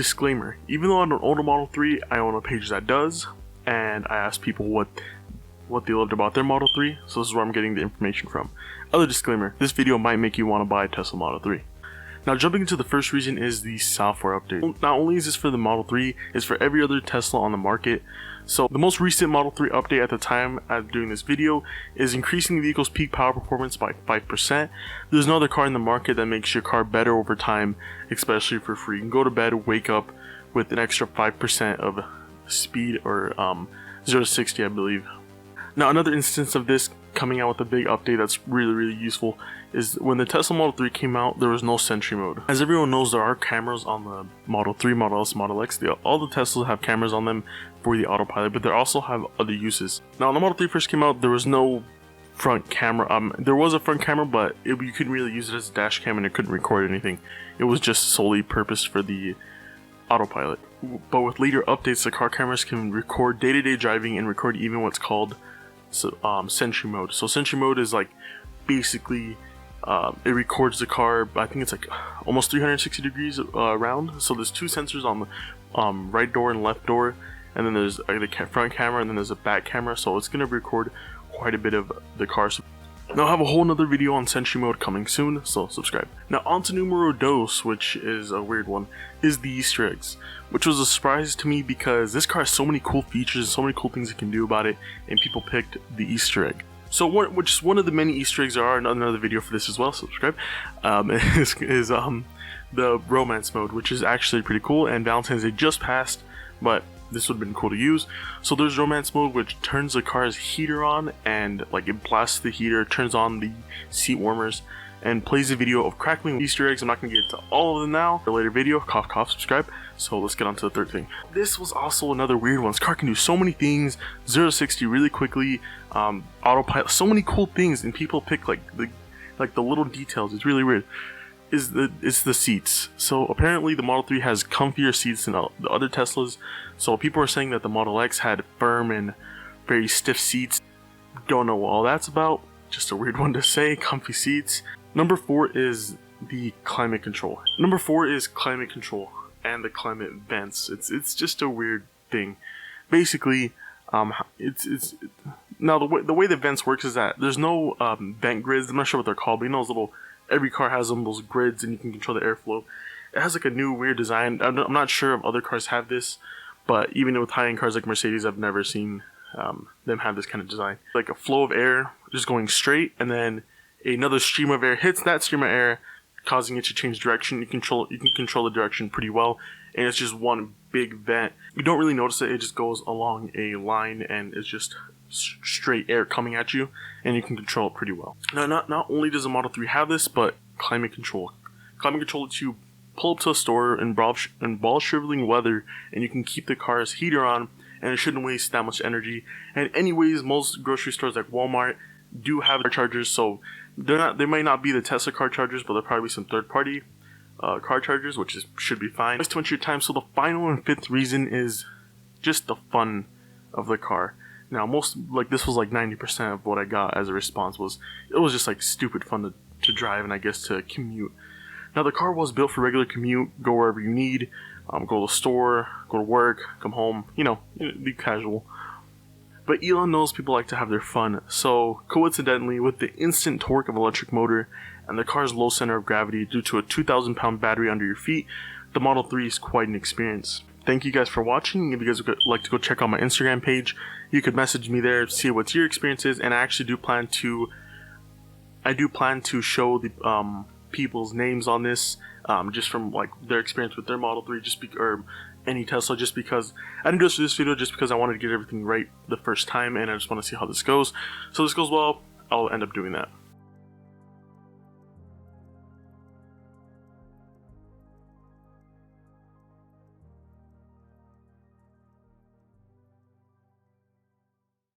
Disclaimer, even though I don't own a Model 3, I own a page that does, and I asked people what they loved about their Model 3, so this is where I'm getting the information from. Other disclaimer, this video might make you want to buy a Tesla Model 3. Now jumping into the first reason is the software update. Not only is this for the Model 3, it's for every other Tesla on the market. So the most recent Model 3 update at the time of doing this video is increasing the vehicle's peak power performance by 5%. There's no other car in the market that makes your car better over time, especially for free. You can go to bed, wake up with an extra 5% of speed, or 0 to 60 I believe. Now another instance of this coming out with a big update that's really useful is when the Tesla Model 3 came out, there was no Sentry mode. As everyone knows, there are cameras on the Model 3, Model S, Model X. All the Teslas have cameras on them for the Autopilot, but they also have other uses. Now when the Model 3 first came out, there was no front camera. There was a front camera, but you couldn't really use it as a dash cam and it couldn't record anything. It was just solely purposed for the Autopilot. But with later updates, the car cameras can record day-to-day driving and record even what's called Sentry mode. So Sentry mode is like basically it records the car. I think it's like almost 360 degrees around. So there's two sensors on the right door and left door, and then there's the front camera, and then there's a back camera. So it's gonna record quite a bit of the car. Now I have a whole nother video on Sentry mode coming soon, so subscribe. Now on to numero dos, which is a weird one, is the Easter eggs, which was a surprise to me because this car has so many cool features, so many cool things it can do about it, and people picked the Easter egg. So which is one of the many Easter eggs there are, another video for this as well, so subscribe, is the romance mode, which is actually pretty cool, and Valentine's Day just passed, but this would have been cool to use. So there's romance mode, which turns the car's heater on, and like it blasts the heater, turns on the seat warmers, and plays a video of crackling Easter eggs. I'm not going to get into all of them now. For a later video, cough cough, subscribe. So let's get on to the third thing. This was also another weird one. This car can do so many things, 0 to 60 really quickly, autopilot, so many cool things, and people pick like the little details. It's really weird. It's the seats. So apparently the Model 3 has comfier seats than the other Teslas. So people are saying that the Model X had firm and very stiff seats. Don't know what all that's about. Just a weird one to say, comfy seats. Number 4 is the climate control. Number 4 is climate control and the climate vents. It's just a weird thing. Basically, it's now the way the vents works is that there's no vent grids. I'm not sure what they're called, but you know those little, every car has them, those grids, and you can control the airflow. It has like a new weird design. I'm not sure if other cars have this, but even with high-end cars like Mercedes, I've never seen them have this kind of design. Like a flow of air just going straight, and then another stream of air hits that stream of air, causing it to change direction. You can control the direction pretty well, and it's just one big vent. You don't really notice it just goes along a line, and it's just straight air coming at you, and you can control it pretty well. Now, not only does the Model 3 have this, but climate control. Climate control lets you pull up to a store in ball shriveling weather, and you can keep the car's heater on, and it shouldn't waste that much energy. And anyways, most grocery stores like Walmart do have their chargers, so they might not be the Tesla car chargers, but they'll probably be some third-party car chargers, which should be fine. Too much of your time. So the final and fifth reason is just the fun of the car. Now this was like 90% of what I got as a response was just like stupid fun to drive, and I guess to commute. Now the car was built for regular commute, go wherever you need, go to the store, go to work, come home, be casual. But Elon knows people like to have their fun, so coincidentally, with the instant torque of an electric motor and the car's low center of gravity due to a 2,000-pound battery under your feet, the Model 3 is quite an experience. Thank you guys for watching. If you guys would like to go check out my Instagram page, you could message me there, see what your experience is, and I actually do plan to show the people's names on this, just from like their experience with their Model 3, or any Tesla, just because I didn't do this for this video just because I wanted to get everything right the first time, and I just want to see how this goes. So if this goes well, I'll end up doing that.